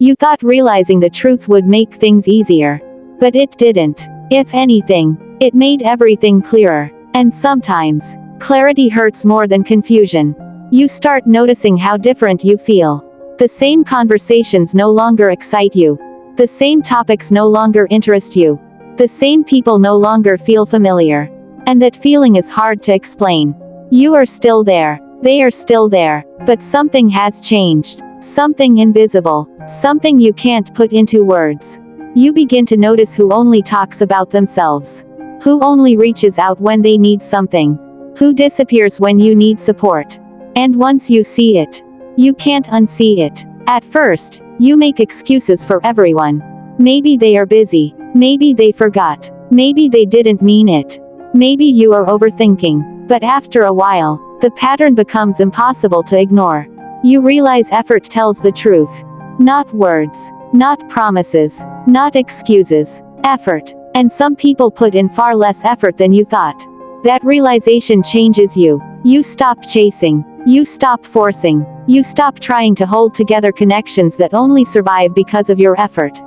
You thought realizing the truth would make things easier. But it didn't. If anything, it made everything clearer. And sometimes, clarity hurts more than confusion. You start noticing how different you feel. The same conversations no longer excite you. The same topics no longer interest you. The same people no longer feel familiar. And that feeling is hard to explain. You are still there. They are still there. But something has changed. Something invisible. Something you can't put into words. You begin to notice who only talks about themselves. Who only reaches out when they need something. Who disappears when you need support. And once you see it, you can't unsee it. At first, you make excuses for everyone. Maybe they are busy. Maybe they forgot. Maybe they didn't mean it. Maybe you are overthinking. But after a while, the pattern becomes impossible to ignore. You realize effort tells the truth. Not words. Not promises. Not excuses. Effort. And some people put in far less effort than you thought. That realization changes you. You stop chasing. You stop forcing. You stop trying to hold together connections that only survive because of your effort.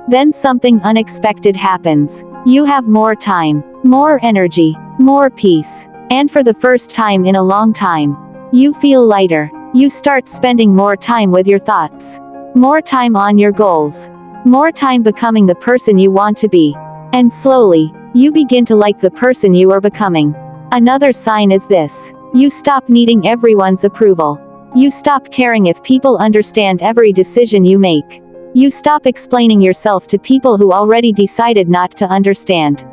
Then something unexpected happens. You have more time, more energy, more peace. And for the first time in a long time, you feel lighter. You start spending more time with your thoughts. More time on your goals. More time becoming the person you want to be. And slowly, you begin to like the person you are becoming. Another sign is this. You stop needing everyone's approval. You stop caring if people understand every decision you make. You stop explaining yourself to people who already decided not to understand.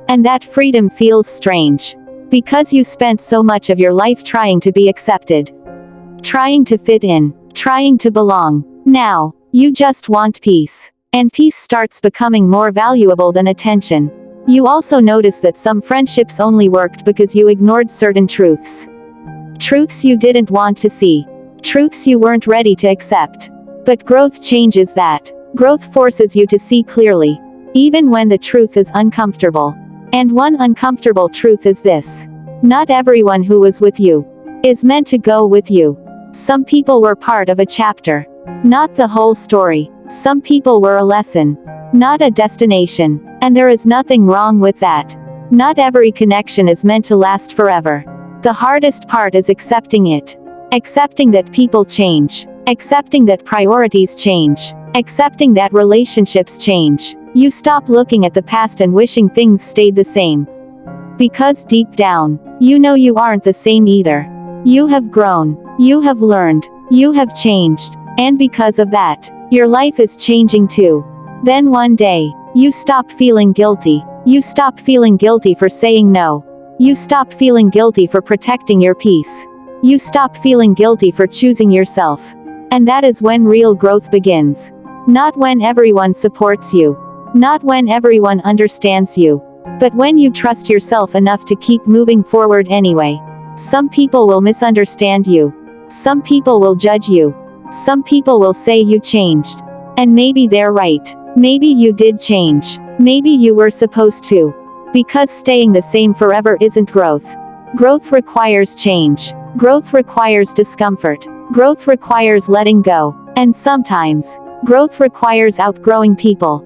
And that freedom feels strange. Because you spent so much of your life trying to be accepted. Trying to fit in. Trying to belong. Now, you just want peace. And peace starts becoming more valuable than attention. You also notice that some friendships only worked because you ignored certain truths. Truths you didn't want to see. Truths you weren't ready to accept. But growth changes that. Growth forces you to see clearly. Even when the truth is uncomfortable. And one uncomfortable truth is this. Not everyone who was with you is meant to go with you. Some people were part of a chapter. Not the whole story. Some people were a lesson. Not a destination. And there is nothing wrong with that. Not every connection is meant to last forever. The hardest part is accepting it. Accepting that people change. Accepting that priorities change. Accepting that relationships change. You stop looking at the past and wishing things stayed the same. Because deep down, you know you aren't the same either. You have grown. You have learned. You have changed. And because of that, your life is changing too. Then one day, you stop feeling guilty. You stop feeling guilty for saying no. You stop feeling guilty for protecting your peace. You stop feeling guilty for choosing yourself. And that is when real growth begins. Not when everyone supports you. Not when everyone understands you. But when you trust yourself enough to keep moving forward anyway. Some people will misunderstand you. Some people will judge you. Some people will say you changed. And maybe they're right. Maybe you did change. Maybe you were supposed to. Because staying the same forever isn't growth. Growth requires change. Growth requires discomfort. Growth requires letting go. And sometimes, growth requires outgrowing people.